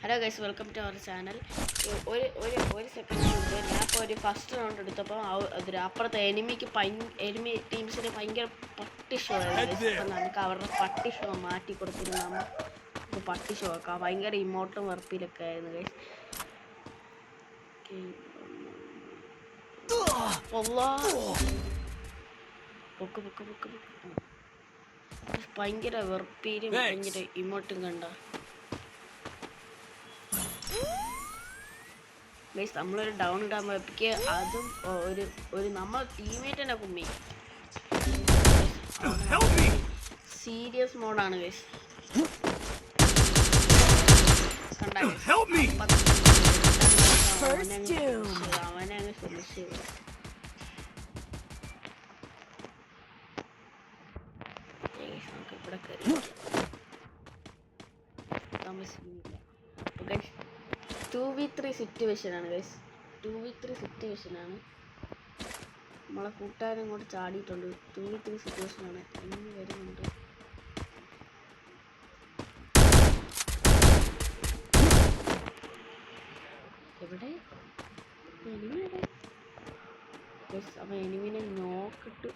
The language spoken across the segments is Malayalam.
Hello guys, welcome to our channel. ഒരു സെക്കൻഡ് മുമ്പ് ഞാൻ ഇപ്പോൾ ഒരു ഫസ്റ്റ് റൗണ്ട് എടുത്തപ്പോൾ അപ്പുറത്തെ എനിമി ടീംസിന് ഭയങ്കര പട്ടി ഷോ ആയിരുന്നു. അപ്പം നമുക്ക് അവരുടെ പട്ടി ഷോ മാറ്റി കൊടുത്തിട്ട് നമുക്ക് പട്ടി ഷോ ആക്കാം. ഭയങ്കര ഇമോട്ടും വെറുപ്പിലൊക്കെ ആയിരുന്നു ഗൈസ്. ഭയങ്കര വെറുപ്പിലും ഭയങ്കര ഇമോട്ടും കണ്ട ഗൈസ്. നമ്മളൊരു ഡൗൺ ഇടാൻ പോയപ്പോഴേക്ക് അതും ഒരു നമ്മൾ ടീമേറ്റ് തന്നെ കുമ്മി. Serious മോഡാണ് guys. അവനെ അങ്ങ് ഫിനിഷ് നമുക്ക് ഇവിടെ കയറി 2v3 സിറ്റുവേഷൻ ആണ് ഗൈസ്. 2v3 സിറ്റുവേഷൻ ആണ്. നമ്മളെ കൂട്ടുകാരൻ ഇങ്ങോട്ട് ചാടിയിട്ടുണ്ട്. 2v3 സിറ്റുവേഷൻ ആണ്. ഇനി വരുന്നുണ്ട്. എവിടെ ഗൈസ്? അവൻ എനിമിനെ നോക്കിട്ട്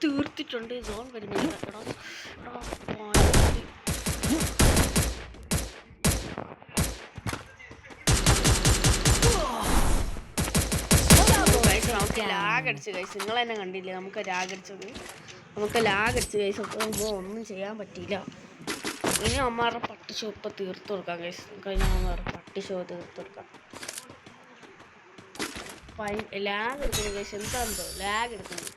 തീർത്തിട്ടുണ്ട്. സോൺ വരുന്നില്ല. ലാഗ് അടിച്ച് ഗൈസ്. നിങ്ങൾ തന്നെ കണ്ടില്ലേ നമുക്ക് ലാഗ് അടിച്ചത്. ഗൈസ്. അപ്പോൾ ഒന്നും ചെയ്യാൻ പറ്റിയില്ല. ഇനി അമ്മമാരുടെ പട്ടി ഷോ ഇപ്പം തീർത്തു കൊടുക്കാം ഗൈസ്. കഴിഞ്ഞ അമ്മമാരുടെ പട്ടി ഷോ തീർത്തു കൊടുക്കാം. ലാഗ് എടുക്കുന്നു ഗൈസ്. എന്താണെന്തോ ലാഗ് എടുക്കുന്നു.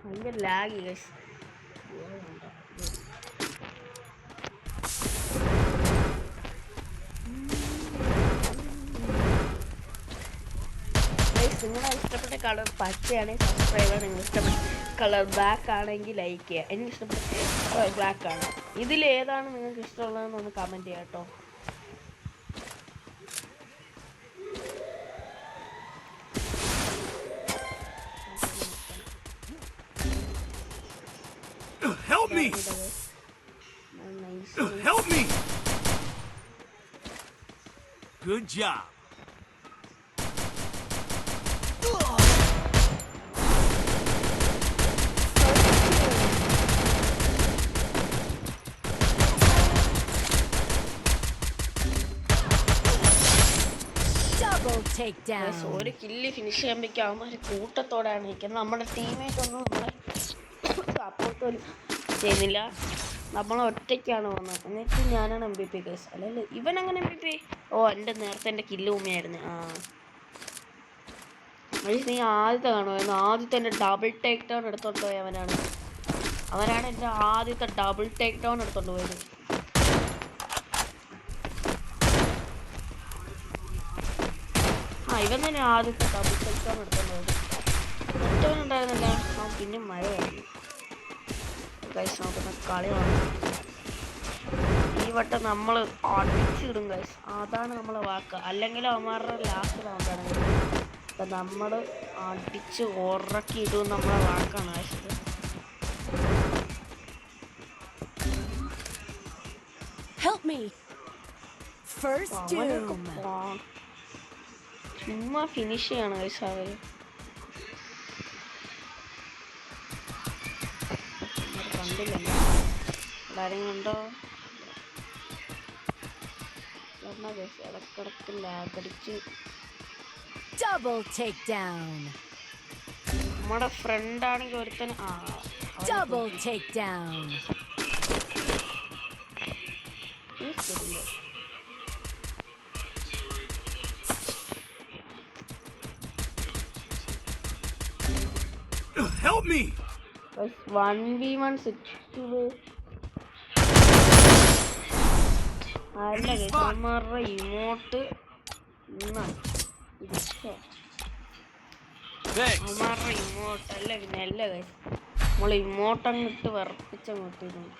ഭയങ്കര ലാഗ് ഗൈസ്. നിങ്ങളെ ഇഷ്ടപ്പെട്ട കളർ പച്ചയാണെങ്കിൽ സബ്സ്ക്രൈബ് ചെയ്യുക. നിങ്ങൾ ഇഷ്ടപ്പെട്ട കളർ ബ്ലാക്ക് ആണെങ്കിൽ ലൈക്ക് ചെയ്യുക. എനിക്ക് ഇഷ്ടപ്പെട്ട ബ്ലാക്ക് ആണ്. ഇതിലേതാണ് നിങ്ങൾക്ക് ഇഷ്ടമുള്ളതെന്ന് ഒന്ന് കമൻറ്റ് ചെയ്യാം കേട്ടോ. Good job. ഒരു കില്ല് ഫിനിഷ് ചെയ്യുമ്പോഴേക്കും അവന്മാർ കൂട്ടത്തോടെയാണ് നിൽക്കുന്നത്. നമ്മുടെ ടീമേറ്റ് ഒന്നും നമ്മളെ സപ്പോർട്ട് പോലും ചെയ്യുന്നില്ല. നമ്മൾ ഒറ്റയ്ക്കാണ് വന്നത്. എന്നിട്ട് ഞാനാണ് MVP കേസ്. അല്ലല്ല, ഇവൻ അങ്ങനെ MVP. എൻ്റെ നേരത്തെ എൻ്റെ കില്ല് ഉമ്മയായിരുന്നു. നീ ആദ്യത്തെ കാണുമായിരുന്നു. ആദ്യത്തെ എൻ്റെ ഡബിൾ ടേക്ക് ഡൗൺ എടുത്തോണ്ട് പോയ അവനാണ് എൻ്റെ ആദ്യത്തെ ഡബിൾ ടേക്ക് ഡൗൺ എടുത്തോണ്ട് പോയത്. ഇവൻ തന്നെ ആദ്യത്തെ ഡബിൾ ടേക്ക് ഡൗൺ എടുത്തോണ്ട് പോയത്. ഒറ്റവനുണ്ടായിരുന്നില്ല. പിന്നെ മഴയായിരുന്നു ഗൈസ്. നോക്കുന്ന കളിയാണ് ഈ വട്ടം നമ്മൾ അടിച്ചിടും ഗൈസ്. അതാണ് നമ്മളെ വാക്ക്. അല്ലെങ്കിൽ അവന്മാരുടെ ലാസ്റ്റ് റൗണ്ടാണ്. അപ്പം നമ്മൾ അടിച്ച് ഉറക്കി ഇടും നമ്മളെ വാക്കാണ് ഗൈസ്. ചുമ്മാ ഫിനിഷ് ചെയ്യാണ് ഗൈസ് അവര്. കണ്ടില്ലല്ലോ എല്ലാവരെയും കണ്ടോ? ഇടക്കിടക്ക് ലാഗടിച്ച് നമ്മുടെ ഫ്രണ്ട് ആണെങ്കിൽ ഒരുത്തൻ Help me. 1v1 സിറ്റുവേഷൻ അല്ല ഗൈസ്. അവന്മാരുടെ ഇമോട്ട് അവന്മാരുടെ ഇമോട്ട് അല്ല പിന്നെ അല്ല ഗൈസ്. നമ്മൾ ഇമോട്ടങ്ങിട്ട് വിറപ്പിച്ചങ്ങോട്ടിരുന്നു.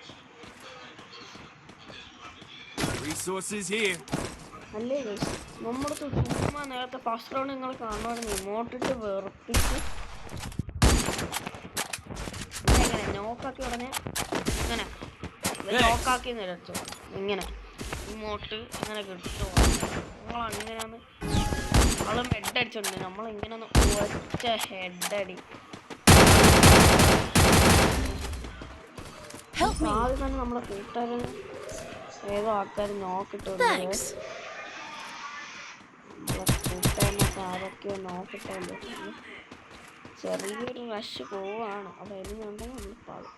അല്ലേ ഗൈസ്, നമ്മുടെ ചുമ്മാ നേരത്തെ ഫസ്റ്റ് റൗണ്ട് നിങ്ങൾ കാണുമായിരുന്നു. ഇമോട്ടിട്ട് വിറപ്പിച്ച് നോക്കാക്കി ഉടനെ ഇങ്ങനെ ലോക്കാക്കി നിരച്ചു ഇങ്ങനെ ഇങ്ങോട്ട് അങ്ങനെ കിട്ടുമോ? നമ്മളങ്ങനെയാണ് നമ്മളും ഹെഡ് അടിച്ചോണ്ട് നമ്മളിങ്ങനെ ഒന്ന് ഒറ്റ ഹെഡടി ആദ്യം തന്നെ നമ്മളെ കൂട്ടുകാരൻ ഏതോ ആൾക്കാർ നോക്കിട്ടുണ്ട്. നമ്മളെ കൂട്ടുകാരനൊക്കെ ആരൊക്കെയോ നോക്കിട്ടുണ്ട്. ചെറിയൊരു റഷ് പോവാണ്. അവിടെ എഴുതുന്നുണ്ടെങ്കിൽ നമ്മൾ പാടും.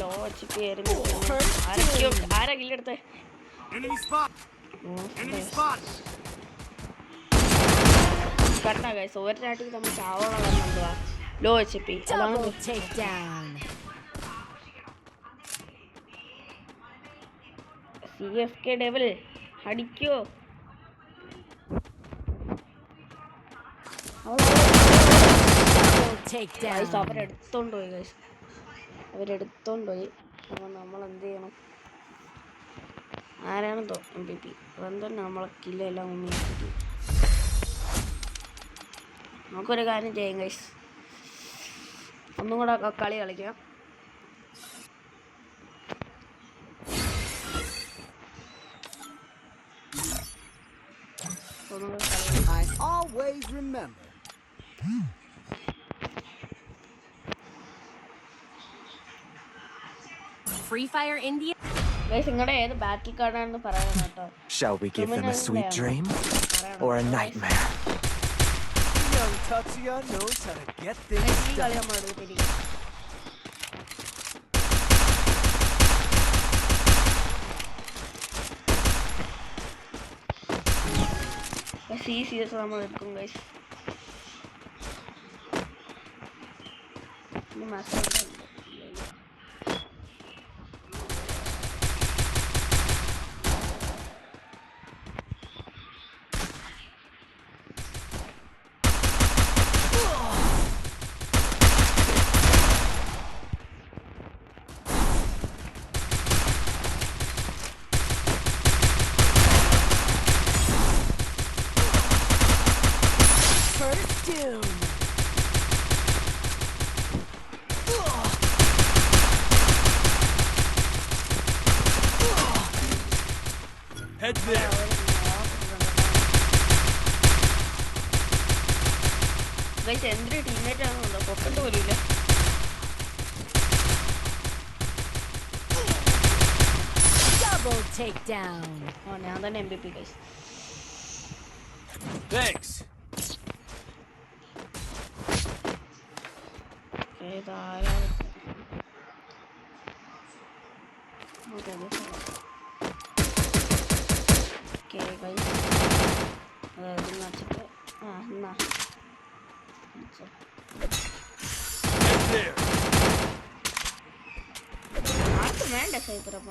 ലോ വെച്ച് കയറി ആരാ കില്ലെടുത്തേ? കണ്ടാ ഗൈസ് ഒരാട്ടിൽ നമ്മൾ ചാവണം എന്തുവാ ലോ എച്ച് പി. അതാണ് CFK ഡെവിൽ അടിക്കോ? അവരെടുത്തോണ്ട് പോയി ഗൈസ്, അവരെടുത്തോണ്ട് പോയി. അപ്പോൾ നമ്മൾ എന്ത് ചെയ്യണം? ആരാണ് MVP? അതെന്തന്നെ നമ്മളെ കില്ലെല്ലാം ഉമ്മി. നമുക്കൊരു കാര്യം ചെയ്യാം ഗൈസ്, ഒന്നും കൂടെ കളി കളിക്കാം. I always remember. Free Fire India. Guys നിങ്ങളുടെ ഏത് ബാറ്റിൽ കാർഡാണെന്ന് പറയണം കേട്ടോ. Shall we give them a sweet dream or a nightmare? Young Tatsuya knows how to get things ഈ കളി നമ്മൾ എടുത്തിരിക്കും. CS നമ്മൾ എടുക്കും ഗൈസ്. Head there. ഗൈസ് എന്തൊരു ടീമേറ്റ് ആണെന്നുണ്ടോ? പൊക്കണ്ട് പോലുമില്ല. ഞാൻ തന്നെ MVP ഗൈസ്. Thanks. ആർക്കും വേണ്ട സൈത്രപ്പ.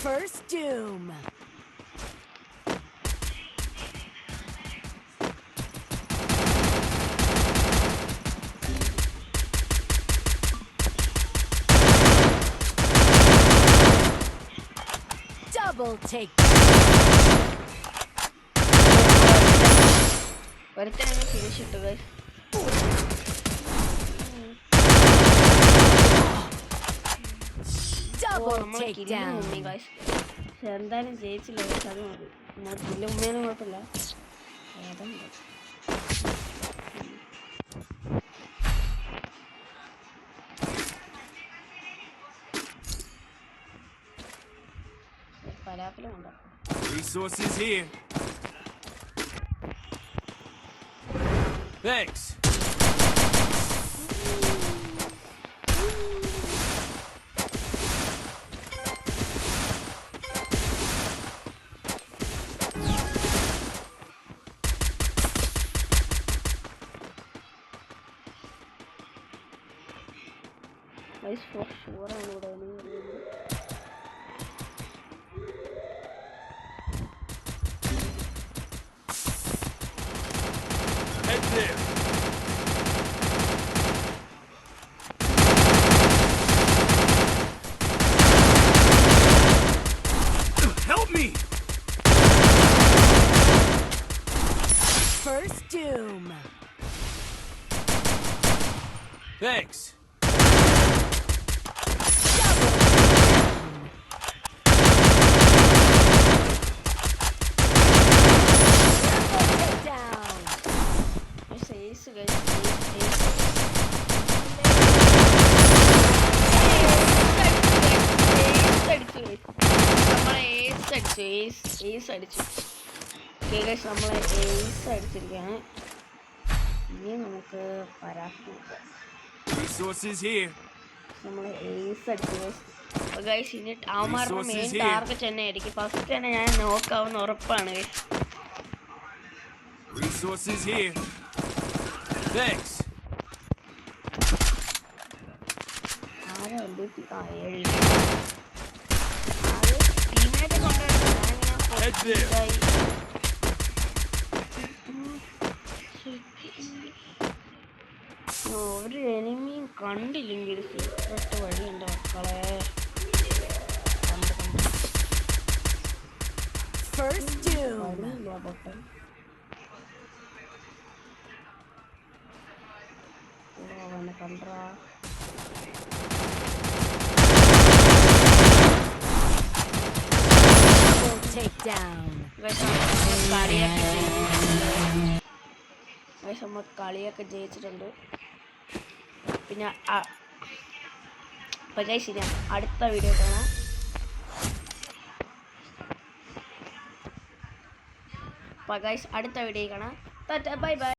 First Doom. Double take. ഒരുത്തനെ ഫിനിഷ് ഇട്ടു ഗൈസ്. എന്തായാലും ജയിച്ചില്ല ഗൈസ്, അത് മതി. നമ്മൾ കില്ല് ഉമ്മേനും കുഴപ്പമില്ല. പലാപ്പിലും ഉണ്ടോ? Resources here. Thanks. Guys, for sure ആണ് ഇവിടെ വരുന്നത്. Head there. Help me. First doom. Thanks. Down. Guys, ace, guys, ace. Ace അടിച്ചു. Okay guys, നമ്മളെ ace അടിച്ചിരിക്കുകയാണ്. ഇനി നമുക്ക് പരാഗ് നോക്കാം. Resources here. നമ്മളെ ace അടിച്ചു guys. അപ്പോൾ guys, ഇനി അവന്മാരുടെ മെയിൻ Resources here. ടാർഗറ്റ് തന്നെ ആയിരിക്കും. ഫസ്റ്റ് തന്നെ ഞാൻ നോക്കാവുന്ന ഉറപ്പാണ് guys. Resources here. Thanks. ആരാ MVP? ആ, 7. ആര് ടീമിനൊക്കെ കൊണ്ടുവരുന്നത്? Head there. ഒരു എനിമിയും കണ്ടില്ലെങ്കിൽ സീക്രട്ട് വഴി എൻ്റെ മക്കളെ കണ്ട് First doom. വഴിയില്ല പൊട്ടൻ. അവനെ കണ്ടാ Double takedown. നമ്മൾ കളിയൊക്കെ ജയിച്ചിട്ടുണ്ട്. പിന്നെ അപ്പോൾ ഗൈസ് ഇനി അടുത്ത വീഡിയോ കാണാം. അപ്പോൾ ഗൈസ് അടുത്ത വീഡിയോ കാണാം. Bye bye.